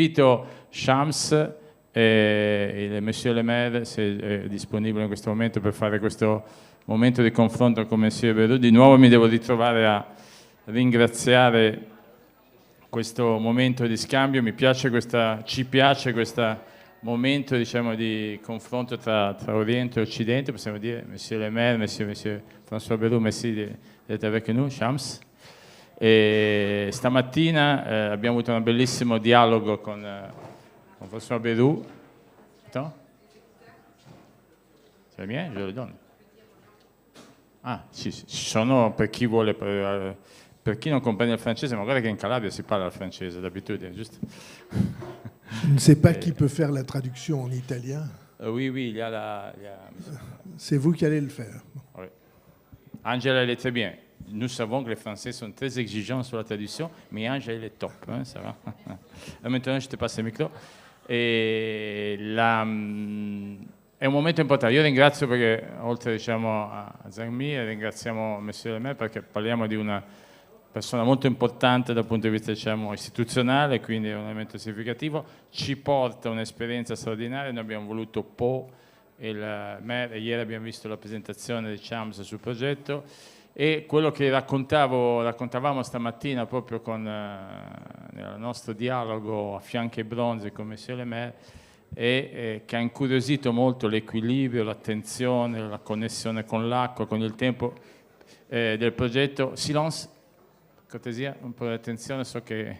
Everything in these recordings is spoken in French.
invito Shams e il Monsieur Le Maire, se è disponibile in questo momento, per fare questo momento di confronto con Monsieur Berru. Di nuovo mi devo ritrovare a ringraziare questo momento di scambio. Ci piace questo momento, diciamo, di confronto tra Oriente e Occidente, possiamo dire. Monsieur Le Maire, Monsieur François Berru, merci d'être avec nous, Shams. E stamattina abbiamo avuto un bellissimo dialogo con François Berru. Attends. C'est bien, je le donne. Ah, sì, ci sono, per chi vuole, per chi non comprende il francese, ma guarda che in Calabria si parla il francese d'abitudine, giusto? Je ne sais pas qui peut faire la traduction en italien. Oui, il y a C'est vous qui allez le faire. Oui. Angela, elle est très bien. Nous savons que les Français sont très exigeants sur la traduction, mais Angela, elle est top, hein, ça va. Maintenant, je te passe il micro. È un momento importante. Io ringrazio perché, oltre diciamo, a Zangmi, ringraziamo Monsieur Le Maire perché parliamo di una persona molto importante dal punto di vista diciamo, istituzionale, quindi è un elemento significativo. Ci porta un'esperienza straordinaria. Noi abbiamo voluto e il Maire, e ieri abbiamo visto la presentazione di Chams sul progetto, e quello che raccontavamo stamattina proprio nel nostro dialogo a fianco ai bronzi con Monsieur Le Maire, e che ha incuriosito molto l'equilibrio, l'attenzione, la connessione con l'acqua, con il tempo del progetto. Silence, cortesia, un po' di attenzione, so che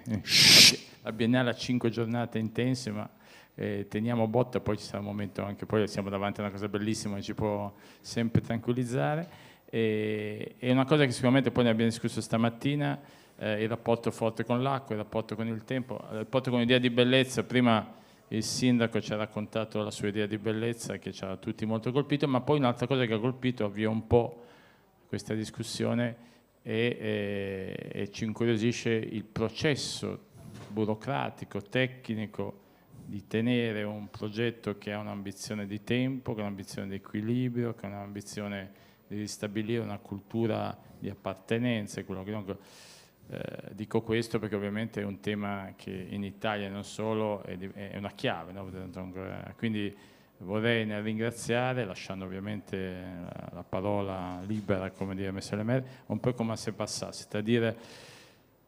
la Biennale ha 5 giornate intense, ma teniamo botta, poi ci sarà un momento anche, poi siamo davanti a una cosa bellissima che ci può sempre tranquillizzare. E una cosa che sicuramente poi ne abbiamo discusso stamattina, il rapporto forte con l'acqua, il rapporto con il tempo, il rapporto con l'idea di bellezza. Prima il sindaco ci ha raccontato la sua idea di bellezza che ci ha tutti molto colpito, ma poi un'altra cosa che ha colpito, avvia un po' questa discussione e ci incuriosisce il processo burocratico, tecnico di tenere un progetto che ha un'ambizione di tempo, che ha un'ambizione di equilibrio, che ha un'ambizione di ristabilire una cultura di appartenenza. Dico questo perché ovviamente è un tema che in Italia non solo è una chiave, no? Quindi vorrei ringraziare, lasciando ovviamente la parola libera, come dire, Monsieur Le Maire, un peu comment c'est passé, c'est-à-dire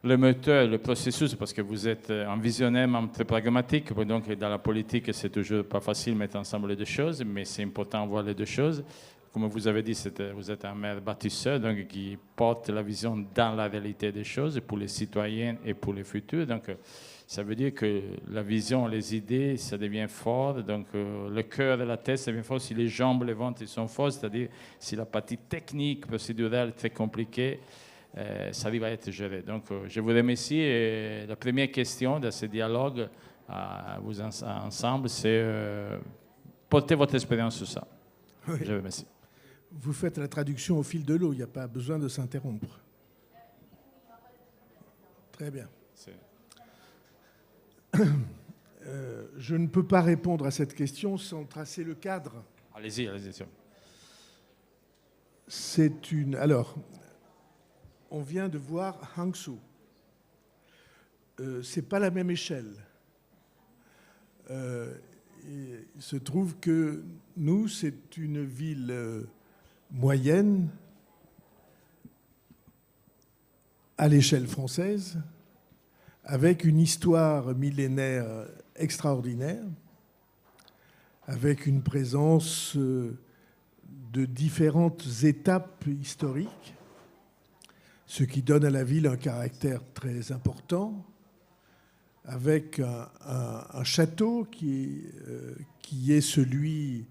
le moteur, le processus, parce que vous êtes un visionnaire même très pragmatique, donc dans la politique c'est toujours pas facile de mettre ensemble les deux choses, mais c'est important de voir les deux choses. Comme vous avez dit, vous êtes un maire bâtisseur, donc qui porte la vision dans la réalité des choses pour les citoyens et pour les futurs. Donc, ça veut dire que la vision, les idées, ça devient fort. Donc, le cœur et la tête, ça devient fort. Si les jambes, les ventres, ils sont forts, c'est-à-dire si la partie technique, procédurale, très compliquée, ça arrive à être géré. Donc, je vous remercie. Et la première question de ce dialogue vous ensemble, c'est porter votre expérience sur ça. Oui. Je vous remercie. Vous faites la traduction au fil de l'eau, il n'y a pas besoin de s'interrompre. Très bien. Je ne peux pas répondre à cette question sans tracer le cadre. Allez-y. Alors, on vient de voir Hangzhou. Ce n'est pas la même échelle. Il se trouve que nous, c'est une ville moyenne à l'échelle française, avec une histoire millénaire extraordinaire, avec une présence de différentes étapes historiques, ce qui donne à la ville un caractère très important, avec un château qui est celui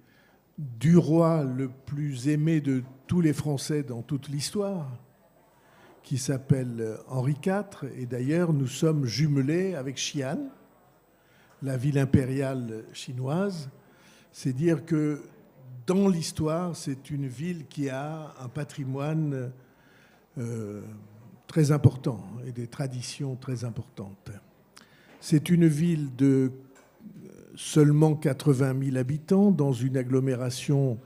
du roi le plus aimé de tous les Français dans toute l'histoire, qui s'appelle Henri IV. Et d'ailleurs, nous sommes jumelés avec Xi'an, la ville impériale chinoise. C'est dire que dans l'histoire, c'est une ville qui a un patrimoine très important et des traditions très importantes. C'est une ville de seulement 80 000 habitants, dans une agglomération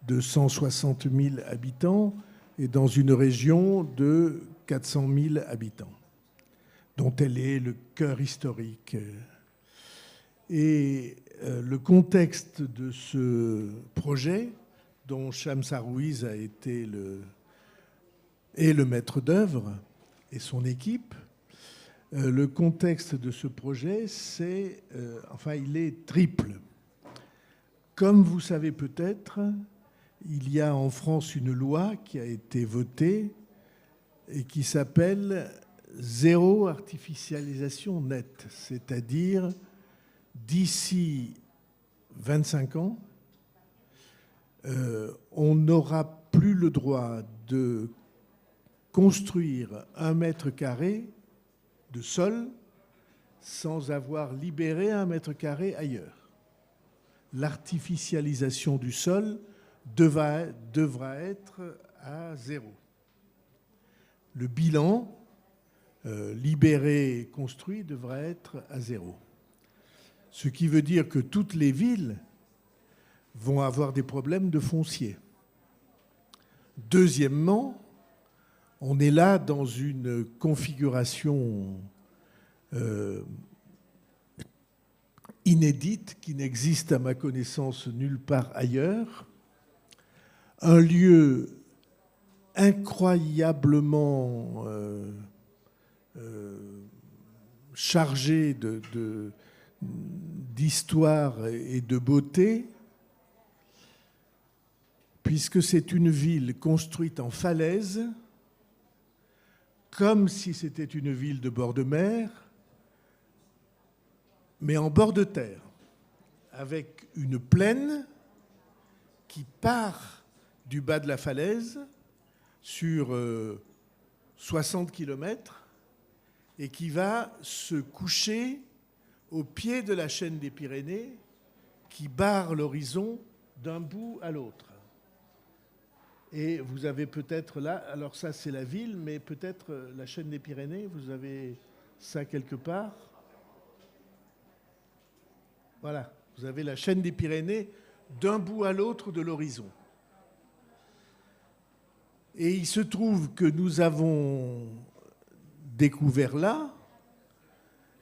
de 160 000 habitants et dans une région de 400 000 habitants, dont elle est le cœur historique. Et le contexte de ce projet, dont Shams Harouiz a été le maître d'œuvre et son équipe, le contexte de ce projet, il est triple. Comme vous savez peut-être, il y a en France une loi qui a été votée et qui s'appelle zéro artificialisation nette, c'est-à-dire d'ici 25 ans, on n'aura plus le droit de construire 1 mètre carré de sol sans avoir libéré 1 mètre carré ailleurs. L'artificialisation du sol devra être à 0. Le bilan libéré et construit devra être à 0. Ce qui veut dire que toutes les villes vont avoir des problèmes de foncier. Deuxièmement, on est là dans une configuration inédite qui n'existe à ma connaissance nulle part ailleurs. Un lieu incroyablement chargé d'histoire et de beauté, puisque c'est une ville construite en falaise, comme si c'était une ville de bord de mer, mais en bord de terre, avec une plaine qui part du bas de la falaise sur 60 km et qui va se coucher au pied de la chaîne des Pyrénées qui barre l'horizon d'un bout à l'autre. Et vous avez peut-être là, alors ça c'est la ville, mais peut-être la chaîne des Pyrénées, vous avez ça quelque part. Voilà, vous avez la chaîne des Pyrénées d'un bout à l'autre de l'horizon. Et il se trouve que nous avons découvert là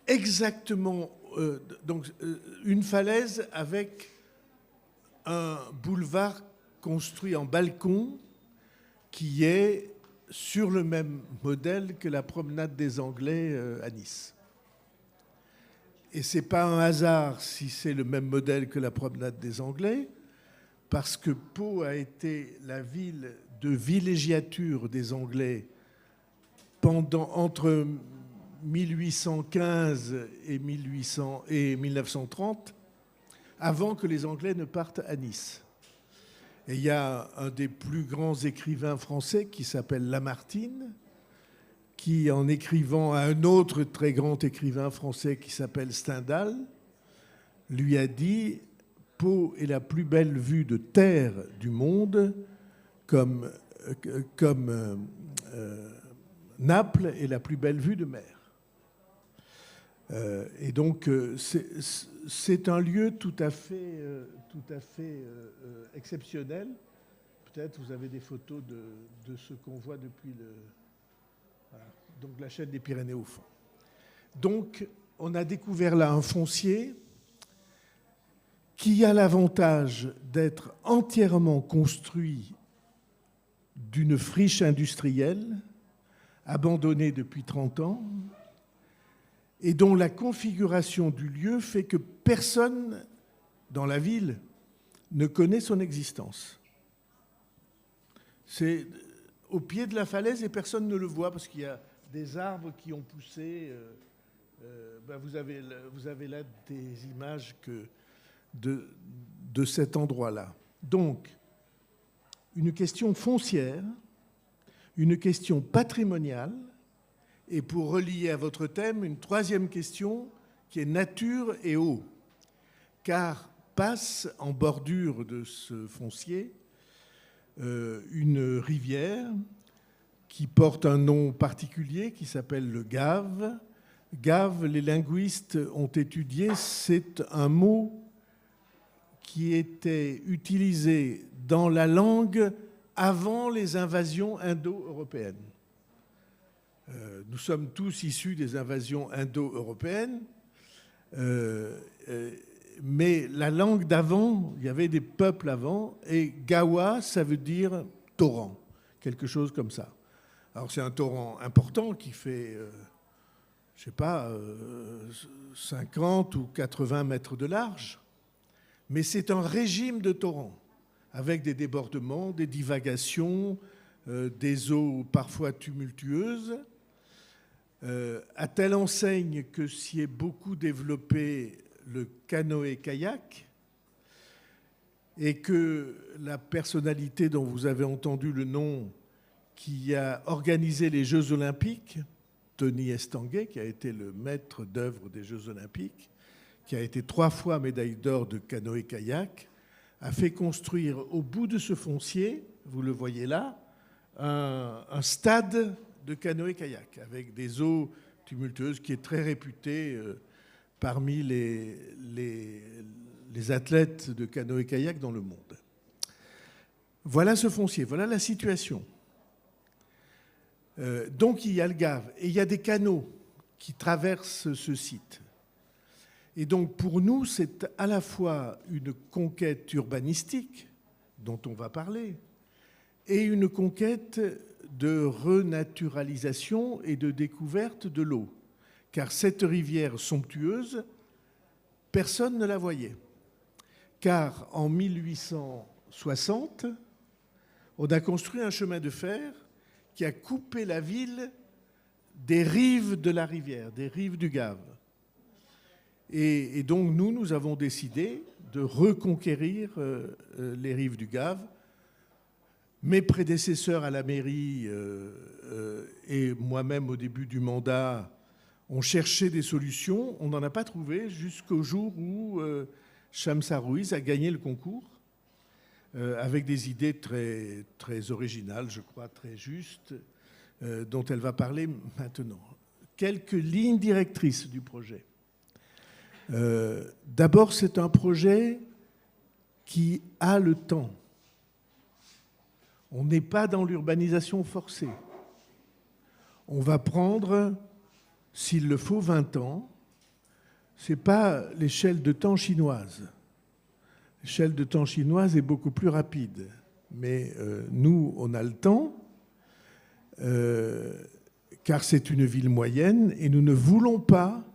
exactement une falaise avec un boulevard construit en balcon qui est sur le même modèle que la promenade des Anglais à Nice. Et ce n'est pas un hasard si c'est le même modèle que la promenade des Anglais, parce que Pau a été la ville de villégiature des Anglais entre 1815 et 1930, avant que les Anglais ne partent à Nice. Et il y a un des plus grands écrivains français qui s'appelle Lamartine, qui, en écrivant à un autre très grand écrivain français qui s'appelle Stendhal, lui a dit « Pau est la plus belle vue de terre du monde, comme Naples est la plus belle vue de mer ». Et donc, c'est un lieu tout à fait exceptionnel. Peut-être vous avez des photos de ce qu'on voit depuis donc la chaîne des Pyrénées au fond. Donc, on a découvert là un foncier qui a l'avantage d'être entièrement construit d'une friche industrielle, abandonnée depuis 30 ans, et dont la configuration du lieu fait que personne dans la ville ne connaît son existence. C'est au pied de la falaise et personne ne le voit parce qu'il y a des arbres qui ont poussé. Vous avez là des images de cet endroit-là. Donc, une question foncière, une question patrimoniale, et pour relier à votre thème, une troisième question qui est nature et eau. Car passe en bordure de ce foncier une rivière qui porte un nom particulier qui s'appelle le Gave. Gave, les linguistes ont étudié, c'est un mot qui était utilisé dans la langue avant les invasions indo-européennes. Nous sommes tous issus des invasions indo-européennes. Mais la langue d'avant, il y avait des peuples avant, et Gawa, ça veut dire torrent, quelque chose comme ça. Alors c'est un torrent important qui fait, je ne sais pas, 50 ou 80 mètres de large, mais c'est un régime de torrent, avec des débordements, des divagations, des eaux parfois tumultueuses, à telle enseigne que s'y est beaucoup développé le canoë-kayak, et que la personnalité dont vous avez entendu le nom, qui a organisé les Jeux Olympiques, Tony Estanguet, qui a été le maître d'œuvre des Jeux Olympiques, qui a été 3 fois médaille d'or de canoë-kayak, a fait construire au bout de ce foncier, vous le voyez là, un stade de canoë-kayak, avec des eaux tumultueuses, qui est très réputé parmi les athlètes de canoë-kayak dans le monde. Voilà ce foncier, voilà la situation. Donc il y a le Gave, et il y a des canaux qui traversent ce site. Et donc pour nous, c'est à la fois une conquête urbanistique, dont on va parler, et une conquête de renaturalisation et de découverte de l'eau. Car cette rivière somptueuse, personne ne la voyait. Car en 1860, on a construit un chemin de fer qui a coupé la ville des rives de la rivière, des rives du Gave. Et donc nous avons décidé de reconquérir les rives du Gave. Mes prédécesseurs à la mairie et moi-même au début du mandat, on cherchait des solutions, on n'en a pas trouvé jusqu'au jour où Shamsa Ruiz a gagné le concours avec des idées très, très originales, je crois, très justes, dont elle va parler maintenant. Quelques lignes directrices du projet. D'abord, c'est un projet qui a le temps. On n'est pas dans l'urbanisation forcée. On va prendre, s'il le faut, 20 ans. Ce n'est pas l'échelle de temps chinoise. L'échelle de temps chinoise est beaucoup plus rapide. Mais nous, on a le temps, car c'est une ville moyenne, et nous ne voulons pas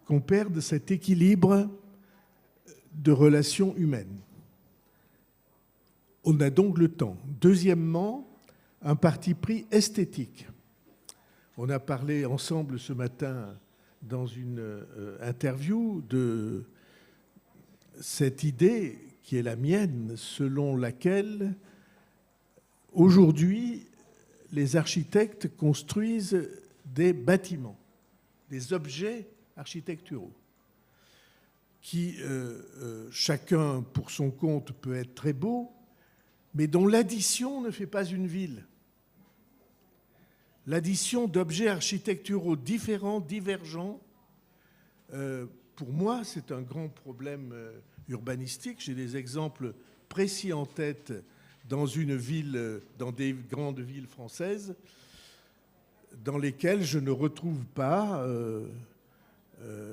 qu'on perde cet équilibre de relations humaines. On a donc le temps. Deuxièmement, un parti pris esthétique. On a parlé ensemble ce matin dans une interview de cette idée qui est la mienne, selon laquelle aujourd'hui les architectes construisent des bâtiments, des objets architecturaux qui, chacun pour son compte, peut être très beau, mais dont l'addition ne fait pas une ville. L'addition d'objets architecturaux différents, divergents, pour moi, c'est un grand problème urbanistique. J'ai des exemples précis en tête dans une ville, dans des grandes villes françaises, dans lesquelles je ne retrouve pas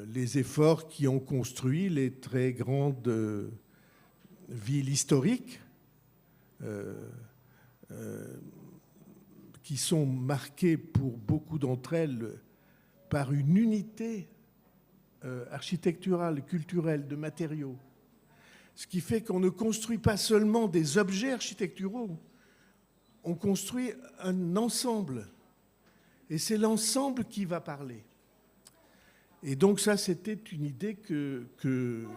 les efforts qui ont construit les très grandes villes historiques, qui sont marquées pour beaucoup d'entre elles par une unité architecturale, culturelle, de matériaux. Ce qui fait qu'on ne construit pas seulement des objets architecturaux, on construit un ensemble. Et c'est l'ensemble qui va parler. Et donc ça, c'était une idée que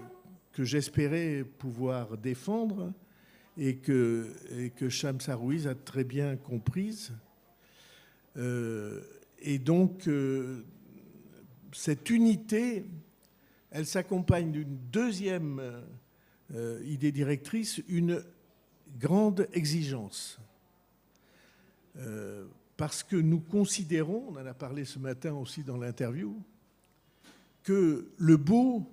j'espérais pouvoir défendre et que Shamsa Ruiz a très bien comprise. Et donc, cette unité, elle s'accompagne d'une deuxième idée directrice, une grande exigence. Parce que nous considérons, on en a parlé ce matin aussi dans l'interview, que le beau,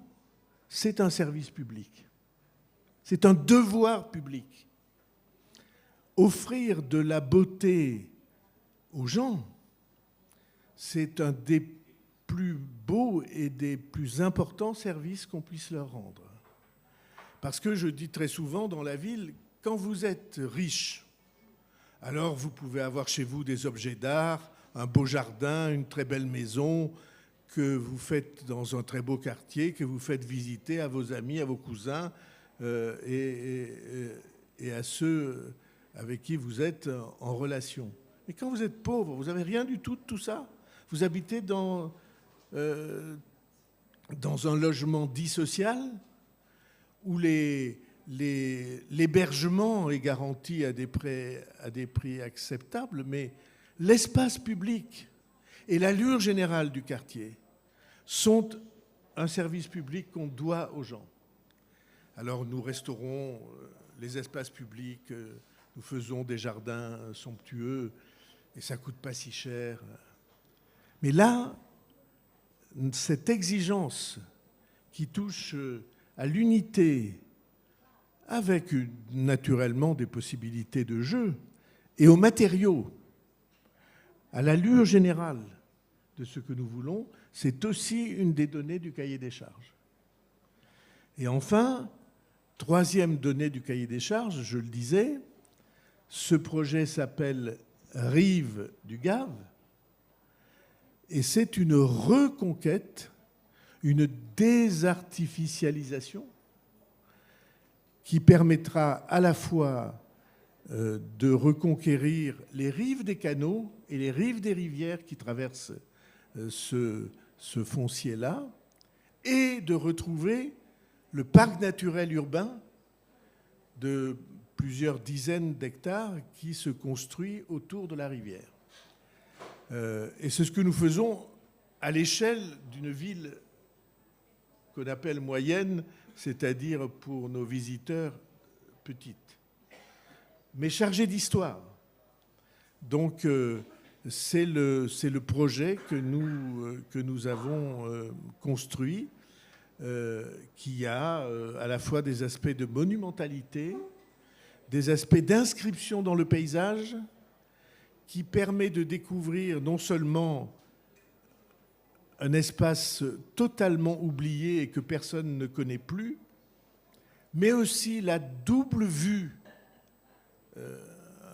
c'est un service public. C'est un devoir public. Offrir de la beauté aux gens, c'est un des plus beaux et des plus importants services qu'on puisse leur rendre. Parce que je dis très souvent dans la ville, quand vous êtes riche, alors vous pouvez avoir chez vous des objets d'art, un beau jardin, une très belle maison que vous faites dans un très beau quartier, que vous faites visiter à vos amis, à vos cousins et à ceux avec qui vous êtes en relation. Mais quand vous êtes pauvre, vous n'avez rien du tout de tout ça. Vous habitez dans un logement dit social où l'hébergement est garanti à des prix acceptables, mais l'espace public et l'allure générale du quartier sont un service public qu'on doit aux gens. Alors nous restaurons les espaces publics, nous faisons des jardins somptueux et ça ne coûte pas si cher. Mais là, cette exigence qui touche à l'unité, avec naturellement des possibilités de jeu, et aux matériaux, à l'allure générale de ce que nous voulons, c'est aussi une des données du cahier des charges. Et enfin, troisième donnée du cahier des charges, je le disais, ce projet s'appelle Rives du Gave, et c'est une reconquête, une désartificialisation qui permettra à la fois de reconquérir les rives des canaux et les rives des rivières qui traversent ce foncier-là, et de retrouver le parc naturel urbain de plusieurs dizaines d'hectares qui se construit autour de la rivière. Et c'est ce que nous faisons à l'échelle d'une ville qu'on appelle moyenne, c'est-à-dire pour nos visiteurs petite, mais chargée d'histoire. Donc c'est le projet que nous avons construit, qui a à la fois des aspects de monumentalité, des aspects d'inscription dans le paysage, qui permet de découvrir non seulement un espace totalement oublié et que personne ne connaît plus, mais aussi la double vue.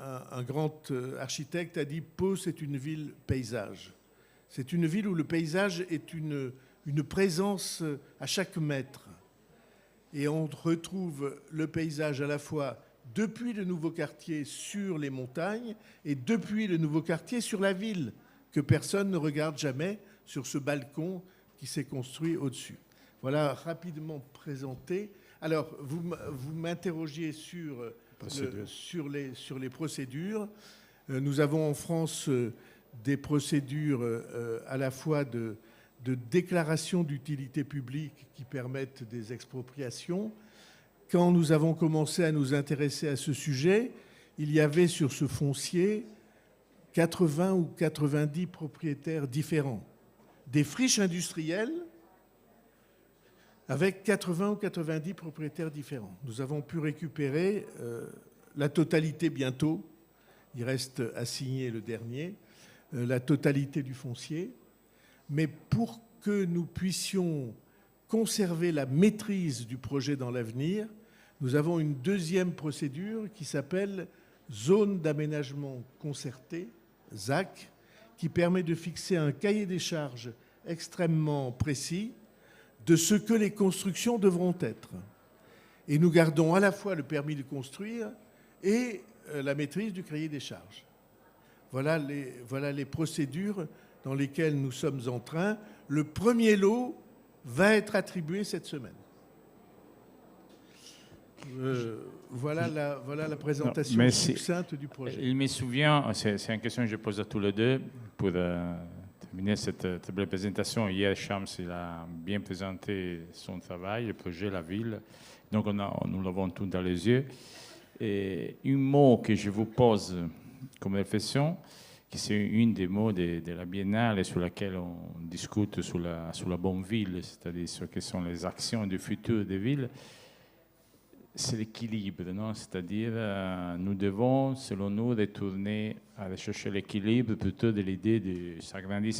Un grand architecte a dit « Pau, c'est une ville paysage ». C'est une ville où le paysage est une présence à chaque mètre. Et on retrouve le paysage à la fois depuis le nouveau quartier sur les montagnes et depuis le nouveau quartier sur la ville, que personne ne regarde jamais sur ce balcon qui s'est construit au-dessus. Voilà rapidement présenté. Alors, vous m'interrogiez sur les procédures. Nous avons en France des procédures à la fois de déclaration d'utilité publique qui permettent des expropriations. Quand nous avons commencé à nous intéresser à ce sujet, il y avait sur ce foncier 80 ou 90 propriétaires différents. Des friches industrielles avec 80 ou 90 propriétaires différents. Nous avons pu récupérer la totalité bientôt, il reste à signer le dernier, la totalité du foncier. Mais pour que nous puissions conserver la maîtrise du projet dans l'avenir, nous avons une deuxième procédure qui s'appelle Zone d'aménagement concerté, ZAC, qui permet de fixer un cahier des charges extrêmement précis de ce que les constructions devront être. Et nous gardons à la fois le permis de construire et la maîtrise du cahier des charges. Voilà les procédures dans lesquelles nous sommes en train. Le premier lot va être attribué cette semaine. Voilà la présentation succincte du projet. Il me souvient, c'est une question que je pose à tous les deux pour terminer cette belle présentation. Hier, Shams il a bien présenté son travail, le projet, la ville. Donc, nous l'avons tout dans les yeux. Et un mot que je vous pose comme réflexion, qui c'est une des mots de la Biennale sur laquelle on discute sur la bonne ville, c'est-à-dire sur quelles sont les actions du futur des villes. c'est l'équilibre, non? C'est-à-dire, nous devons, selon nous, retourner à rechercher l'équilibre plutôt de l'idée de s'agrandir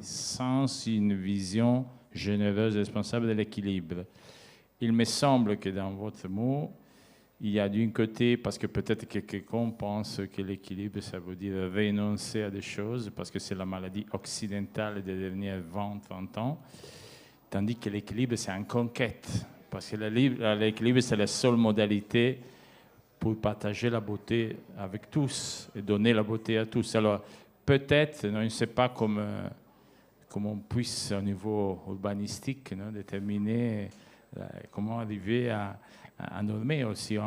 sans une vision généreuse et responsable de l'équilibre. Il me semble que dans votre mot, il y a d'un côté, parce que peut-être que quelqu'un pense que l'équilibre, ça veut dire renoncer à des choses, parce que c'est la maladie occidentale des derniers 20-30 ans, tandis que l'équilibre, c'est une conquête. Parce que l'équilibre, c'est la seule modalité pour partager la beauté avec tous et donner la beauté à tous. Alors, peut-être, je ne sais pas comment on puisse, au niveau urbanistique, déterminer comment arriver à normer aussi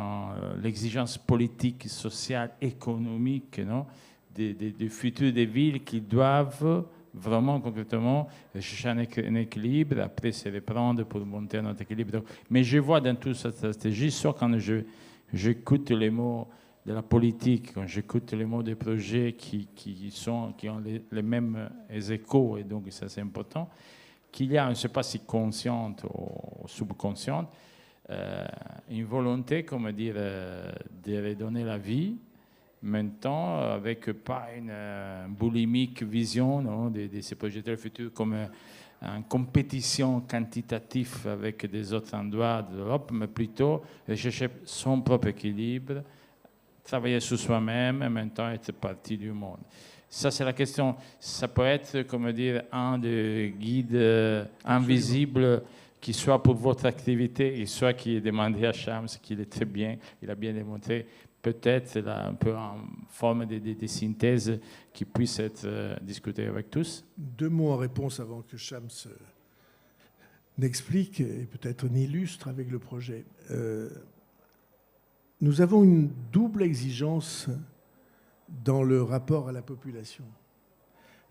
l'exigence politique, sociale, économique des futurs des villes qui doivent vraiment concrètement chercher un équilibre, après se reprendre pour monter à notre équilibre. Mais je vois dans toute cette stratégie, soit quand j'écoute les mots de la politique, quand j'écoute les mots des projets qui ont les mêmes échos, et donc ça c'est important, qu'il y a, je ne sais pas si consciente ou subconsciente, une volonté, comment dire, de redonner la vie, maintenant avec pas une boulimique vision de ces projets futurs comme en compétition quantitative avec des autres endroits de l'Europe, mais plutôt chercher son propre équilibre, travailler sur soi-même et en même temps être partie du monde. Ça, c'est la question. Ça peut être, comment dire, un des guides invisibles qui soit pour votre activité et soit qui est demandé à Shams, qu'il est très bien, il a bien démontré, peut-être là, un peu en forme de synthèse qui puisse être discutée avec tous. 2 mots en réponse avant que Shams n'explique et peut-être n'illustre avec le projet. Nous avons une double exigence dans le rapport à la population.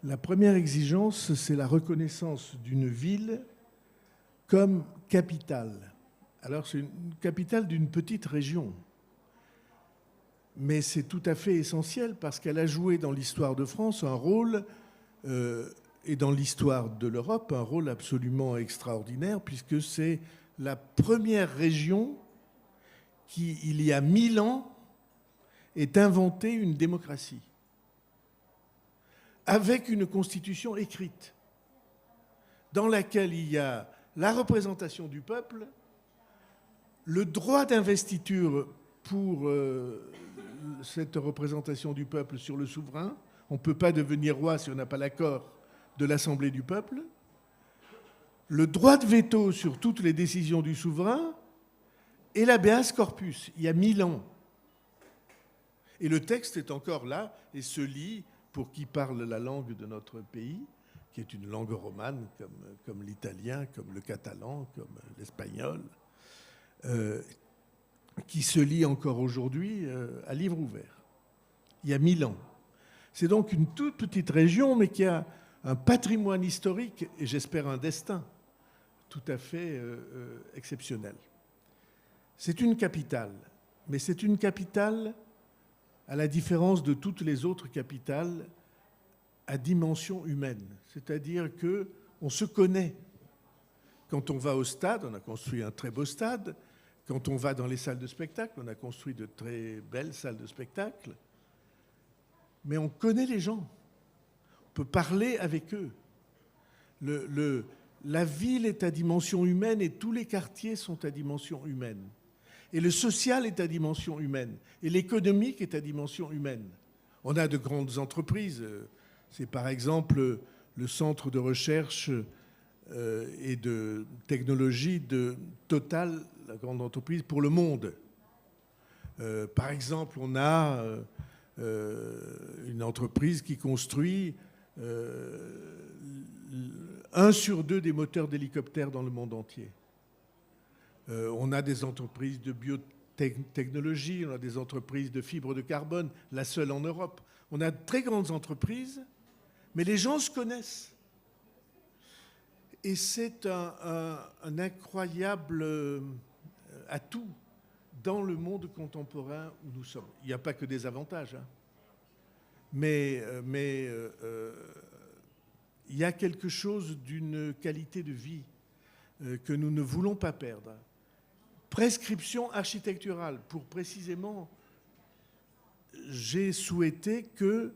La première exigence, c'est la reconnaissance d'une ville comme capitale. Alors, c'est une capitale d'une petite région. Mais c'est tout à fait essentiel parce qu'elle a joué dans l'histoire de France un rôle, et dans l'histoire de l'Europe, un rôle absolument extraordinaire, puisque c'est la première région qui, il y a 1000 ans, ait inventé une démocratie, avec une constitution écrite, dans laquelle il y a la représentation du peuple, le droit d'investiture pour cette représentation du peuple sur le souverain. On ne peut pas devenir roi si on n'a pas l'accord de l'Assemblée du peuple. Le droit de veto sur toutes les décisions du souverain et l'habeas corpus, il y a 1000 ans. Et le texte est encore là et se lit pour qui parle la langue de notre pays, qui est une langue romane comme l'italien, comme le catalan, comme l'espagnol, qui se lit encore aujourd'hui à livre ouvert, il y a 1000 ans. C'est donc une toute petite région, mais qui a un patrimoine historique et j'espère un destin tout à fait exceptionnel. C'est une capitale, mais c'est une capitale, à la différence de toutes les autres capitales, à dimension humaine. C'est-à-dire qu'on se connaît. Quand on va au stade, on a construit un très beau stade. Quand on va dans les salles de spectacle, on a construit de très belles salles de spectacle. Mais on connaît les gens. On peut parler avec eux. La ville est à dimension humaine et tous les quartiers sont à dimension humaine. Et le social est à dimension humaine. Et l'économique est à dimension humaine. On a de grandes entreprises. C'est par exemple le centre de recherche et de technologie de Total, la grande entreprise pour le monde. Par exemple, on a une entreprise qui construit 1 sur 2 des moteurs d'hélicoptères dans le monde entier. On a des entreprises de biotechnologie, on a des entreprises de fibres de carbone, la seule en Europe. On a de très grandes entreprises, mais les gens se connaissent. Et c'est un incroyable atout dans le monde contemporain où nous sommes. Il n'y a pas que des avantages, hein. Mais il y a quelque chose d'une qualité de vie que nous ne voulons pas perdre. prescription architecturale. Pour précisément, j'ai souhaité que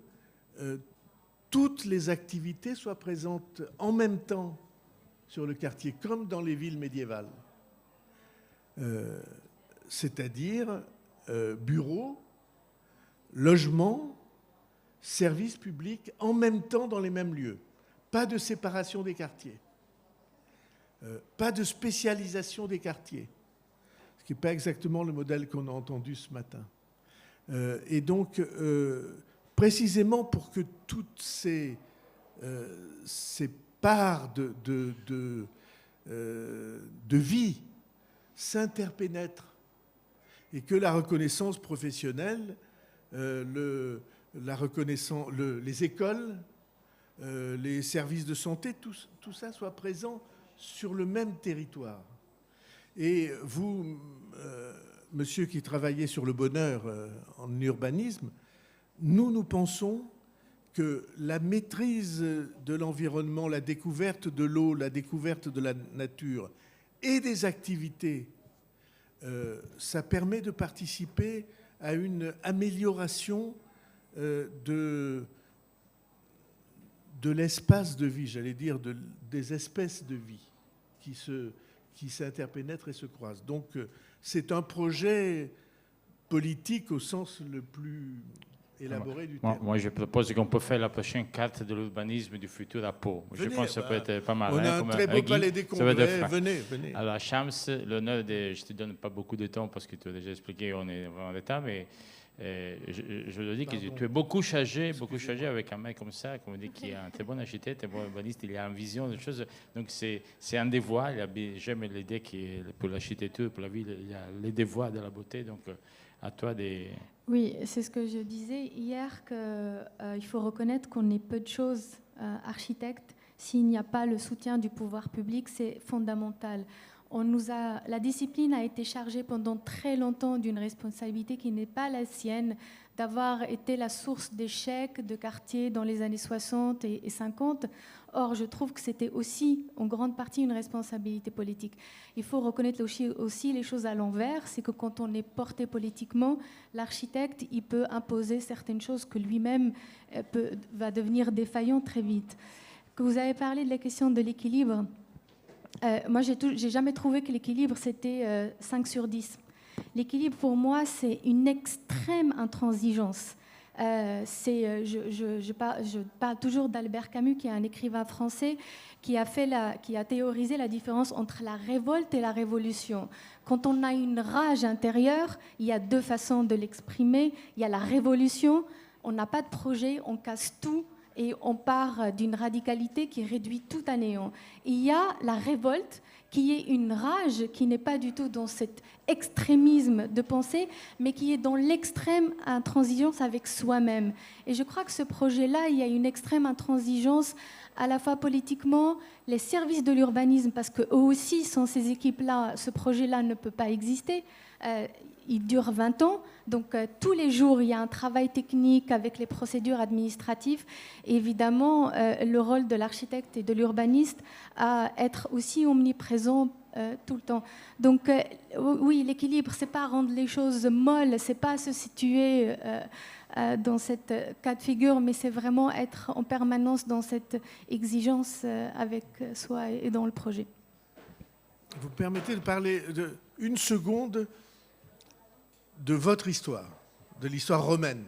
toutes les activités soient présentes en même temps sur le quartier, comme dans les villes médiévales. C'est-à-dire bureaux, logements, services publics, en même temps dans les mêmes lieux. Pas de séparation des quartiers. Pas de spécialisation des quartiers. Ce qui n'est pas exactement le modèle qu'on a entendu ce matin. Et donc, précisément pour que toutes ces parts de vie s'interpénètrent et que la reconnaissance professionnelle, les écoles, les services de santé, tout ça soit présent sur le même territoire. Et vous, monsieur qui travaillez sur le bonheur en urbanisme, nous pensons que la maîtrise de l'environnement, la découverte de l'eau, la découverte de la nature et des activités, ça permet de participer à une amélioration de l'espace de vie, j'allais dire des espèces de vie qui s'interpénètrent et se croisent. Donc c'est un projet politique au sens le plus élaboré du terme. Moi, je propose qu'on peut faire la prochaine carte de l'urbanisme du futur à Pau. Je pense que ça peut être pas mal. On a un très beau palais des congrès. Venez. Alors, Shams, l'honneur je ne te donne pas beaucoup de temps parce que tu as déjà expliqué, on est en retard, mais je le dis que tu es beaucoup chargé avec un mec comme ça, comme on dit, qui est un très bon architecte, un bon urbaniste, il a une vision de choses. Donc, c'est un devoir. J'aime l'idée qui pour l'architecture, pour la ville, il y a les devoirs de la beauté. Donc, à toi des... Oui, c'est ce que je disais hier, qu'il faut reconnaître qu'on est peu de choses architectes. S'il n'y a pas le soutien du pouvoir public, c'est fondamental. La discipline a été chargée pendant très longtemps d'une responsabilité qui n'est pas la sienne, d'avoir été la source d'échecs de quartiers dans les années 60 et 50. Or, je trouve que c'était aussi, en grande partie, une responsabilité politique. Il faut reconnaître aussi les choses à l'envers, c'est que quand on est porté politiquement, l'architecte, il peut imposer certaines choses que lui-même va devenir défaillant très vite. Que vous avez parlé de la question de l'équilibre. Moi, j'ai jamais trouvé que l'équilibre, c'était 5 sur 10. L'équilibre, pour moi, c'est une extrême intransigeance. Je parle toujours d'Albert Camus, qui est un écrivain français qui a théorisé la différence entre la révolte et la révolution. Quand on a une rage intérieure, il y a 2 façons de l'exprimer. Il y a la révolution, on n'a pas de projet, on casse tout et on part d'une radicalité qui réduit tout à néant. Il y a la révolte, qui est une rage qui n'est pas du tout dans cet extrémisme de pensée, mais qui est dans l'extrême intransigeance avec soi-même. Et je crois que ce projet-là, il y a une extrême intransigeance à la fois politiquement, les services de l'urbanisme, parce qu'eux aussi, sans ces équipes-là, ce projet-là ne peut pas exister. Il dure 20 ans, donc tous les jours, il y a un travail technique avec les procédures administratives. Et évidemment, le rôle de l'architecte et de l'urbaniste à être aussi omniprésent tout le temps. Donc oui, l'équilibre, c'est pas rendre les choses molles, c'est pas se situer dans cette cas de figure, mais c'est vraiment être en permanence dans cette exigence avec soi et dans le projet. Vous permettez de parler une seconde de votre histoire, de l'histoire romaine.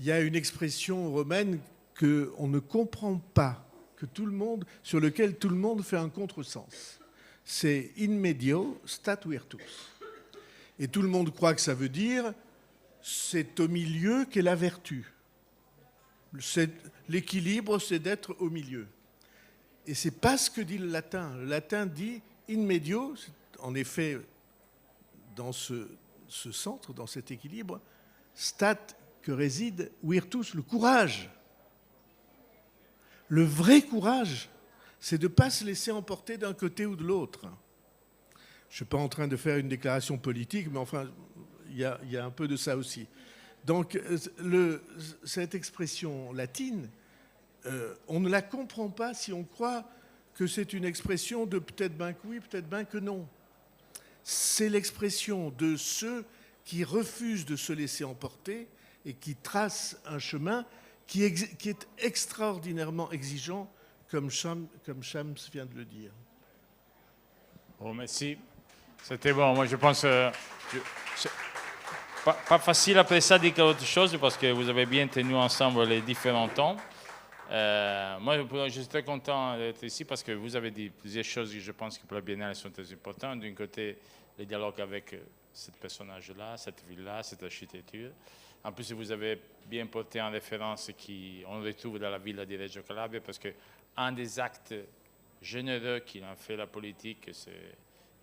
Il y a une expression romaine qu'on ne comprend pas, sur lequel tout le monde fait un contresens. C'est in medio stat virtus. Et tout le monde croit que ça veut dire c'est au milieu qu'est la vertu. L'équilibre, c'est d'être au milieu. Et c'est pas ce que dit le latin. Le latin dit in medio, en effet, dans ce centre, dans cet équilibre, stat que réside virtus, le courage. Le vrai courage, c'est de ne pas se laisser emporter d'un côté ou de l'autre. Je ne suis pas en train de faire une déclaration politique, mais enfin, il y a un peu de ça aussi. Donc, cette expression latine, on ne la comprend pas si on croit que c'est une expression de peut-être bien que oui, peut-être bien que non. c'est l'expression de ceux qui refusent de se laisser emporter et qui tracent un chemin qui est extraordinairement exigeant, comme Shams vient de le dire. Bon, merci. C'était bon. Moi, je pense... pas facile après ça de dire autre chose parce que vous avez bien tenu ensemble les différents temps. Moi, je suis très content d'être ici parce que vous avez dit plusieurs choses que je pense que pour la Biennale sont très importantes. D'un côté, le dialogue avec ce personnage-là, cette ville-là, cette architecture. En plus, vous avez bien porté en référence qu'on retrouve dans la ville de Reggio Calabria parce qu'un des actes généreux qu'il a fait la politique, c'est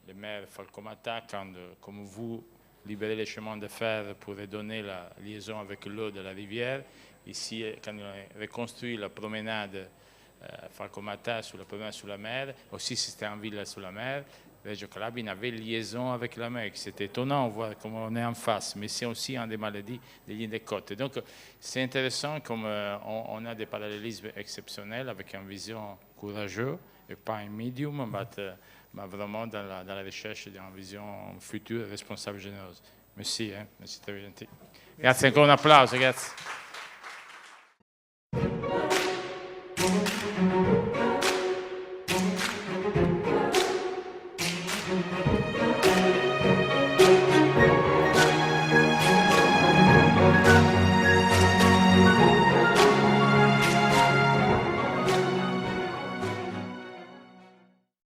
le maire Falcomatta, quand, comme vous, libérez les chemins de fer pour redonner la liaison avec l'eau de la rivière. Ici, quand il a reconstruit la promenade Falcomatta, sur la promenade sur la mer, aussi c'était en ville sur la mer, Reggio Calabria avait liaison avec la mer. C'était étonnant de voir comment on est en face, mais c'est aussi une des maladies des lignes de côte. Donc c'est intéressant comme on a des parallélismes exceptionnels avec une vision courageuse et pas un medium, mais vraiment dans la recherche d'une vision future, responsable, généreuse. Merci, merci très gentil. Grazie, ancora un applauso, grazie.